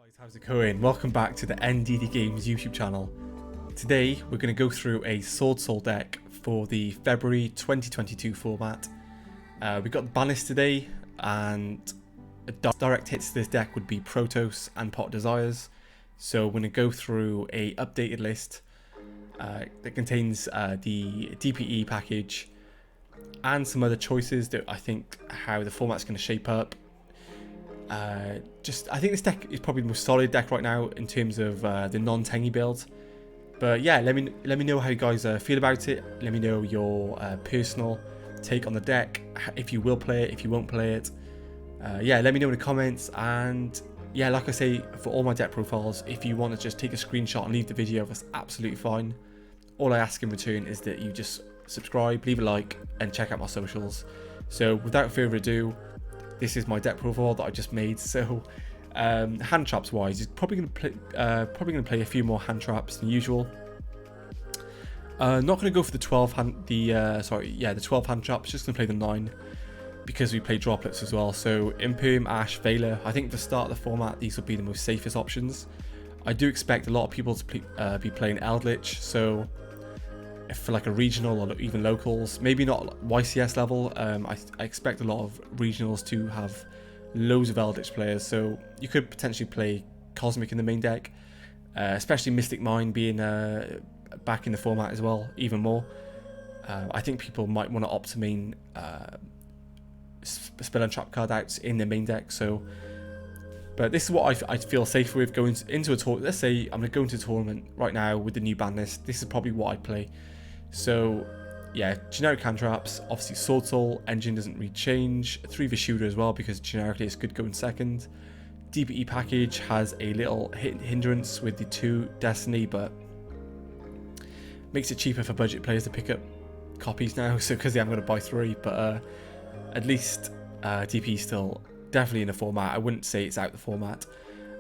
Guys, how's it going? Welcome back to the NDD Games YouTube channel. Today we're going to go through a Swordsoul deck for the February 2022 format. We got the Banlist today, and direct hits to this deck would be Protoss and Pot Desires. So we're going to go through a updated list that contains the DPE package and some other choices that I think how the format's going to shape up. I think this deck is probably the most solid deck right now in terms of the non-tangy build. But yeah, let me know how you guys feel about it. Let me know your personal take on the deck, if you will play it, if you won't play it. Yeah, let me know in the comments. And yeah, like I say, for all my deck profiles, if you want to just take a screenshot and leave the video, that's absolutely fine. All I ask in return is that you just subscribe, leave a like, and check out my socials. So without further ado, this is my deck profile that I just made. So hand traps wise, he's probably going to play a few more hand traps than usual. Not going to go for the 12 hand traps. Just going to play the 9 because we play droplets as well. So Imperm, Ash, Veiler. I think for the start of the format, these will be the most safest options. I do expect a lot of people to be playing Eldritch, so if for like a regional or even locals, maybe not YCS level, I expect a lot of regionals to have loads of Eldritch players, so you could potentially play Cosmic in the main deck, especially Mystic Mine being back in the format as well, even more. I think people might want to opt to main Spell and Trap card outs in their main deck, so. But this is what I feel safe with going into a tournament. Let's say I'm going to go into a tournament right now with the new ban list. This is probably what I'd play. So yeah, generic hand traps. Obviously Swordsoul engine doesn't really change. 3 Vishuda as well, because generically it's good going second. DPE package has a little hindrance with the 2 Destiny, but makes it cheaper for budget players to pick up copies now. So because I'm going to buy 3, but at least DPE still definitely in the format. I wouldn't say it's out the format.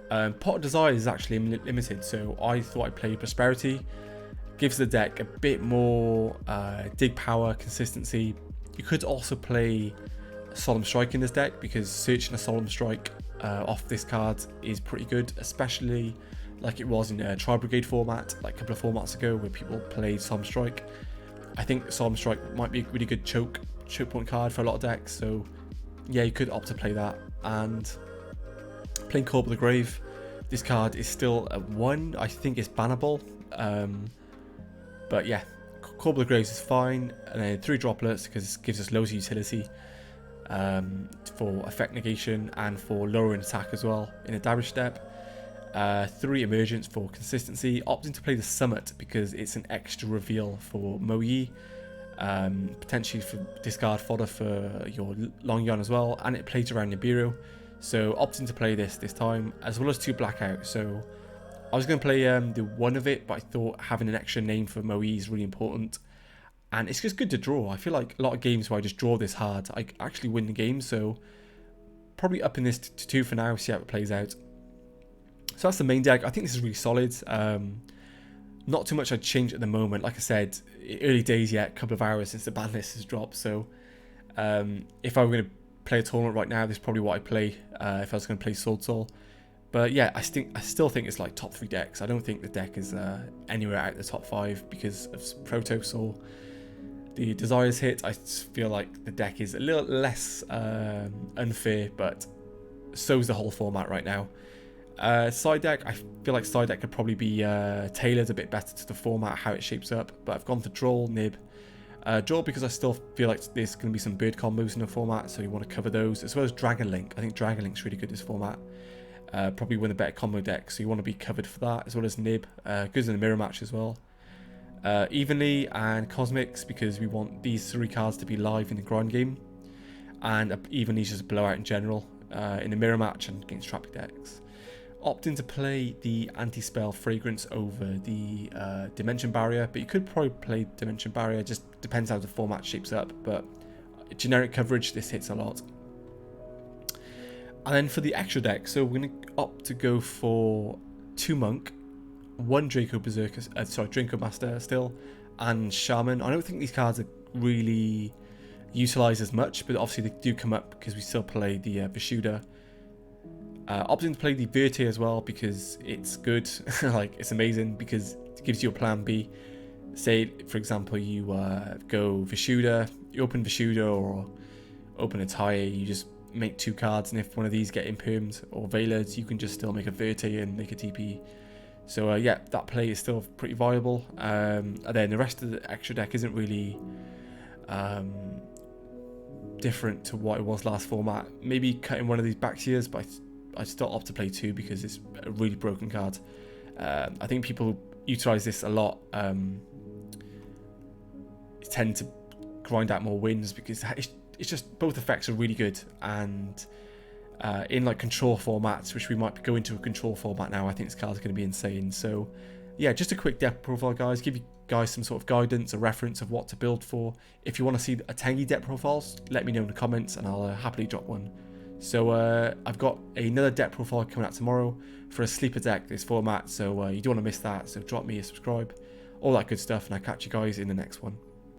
Pot of Desire is actually limited, so I thought I'd play Prosperity. Gives the deck a bit more dig power, consistency. You could also play Solemn Strike in this deck, because searching a Solemn Strike off this card is pretty good, especially like it was in a Tri Brigade format, like a couple of formats ago, where people played Solemn Strike. I think Solemn Strike might be a really good choke point card for a lot of decks, so yeah, you could opt to play that. And playing Corp of the Grave, this card is still a 1. I think it's bannable. But yeah, Corp of the Graves is fine. And then 3 droplets, because it gives us loads of utility for effect negation and for lowering attack as well in a damage step. 3 emergence for consistency. Opting to play the Summit because it's an extra reveal for Moyi. Potentially for discard fodder for your Long Yon as well, and it plays around Nibiru, so opting to play this time, as well as 2 blackout. So I was going to play the 1 of it, but I thought having an extra name for Moe is really important, and it's just good to draw. I feel like a lot of games where I just draw this hard, I actually win the game, so probably upping this to 2 for now, see how it plays out. So that's the main deck. I think this is really solid. Not too much I'd change at the moment. Like I said, early days yet, a couple of hours since the ban list has dropped. So if I were going to play a tournament right now, this is probably what I'd play if I was going to play Swordsoul. But yeah, I still think it's like top 3 decks. I don't think the deck is anywhere out the top 5 because of Protoss or the Desires hit. I feel like the deck is a little less unfair, but so is the whole format right now. Side deck, I feel like side deck could probably be tailored a bit better to the format, how it shapes up, but I've gone for Droll, Nib. Droll because I still feel like there's going to be some bird combos in the format, so you want to cover those, as well as Dragon Link. I think Dragon Link's really good this format. Probably win a better combo deck, so you want to be covered for that, as well as Nib. Good in the mirror match as well. Evenly and Cosmics, because we want these 3 cards to be live in the grind game, and Evenly is just a blowout in general in the mirror match and against trapped decks. Opting to play the anti-spell Fragrance over the Dimension Barrier, but you could probably play Dimension Barrier, just depends how the format shapes up, but generic coverage, this hits a lot. And then for the extra deck, so we're going to opt to go for 2 Monk, 1 Draco Berserker, Draco Master still, and Shaman. I don't think these cards are really utilised as much, but obviously they do come up because we still play the Vishuda. Opting to play the Verte as well because it's good. Like, it's amazing because it gives you a plan B. Say, for example, you go Vishuda, you open Vishuda or open a Tire, you just make 2 cards, and if one of these get impermed or Veiled, you can just still make a Verte and make a TPE. So yeah, that play is still pretty viable. And then the rest of the extra deck isn't really different to what it was last format. Maybe cutting one of these Baxias, but I still opt to play 2 because it's a really broken card. I think people utilize this a lot. Tend to grind out more wins because it's just, both effects are really good, and in like control formats, which we might go into a control format now, I think this card's going to be insane. So yeah, just a quick deck profile, guys, give you guys some sort of guidance, a reference of what to build for. If you want to see a tangy deck profiles, let me know in the comments and I'll happily drop one. So I've got another deck profile coming out tomorrow for a sleeper deck this format, so you don't want to miss that. So drop me a subscribe, all that good stuff, and I'll catch you guys in the next one.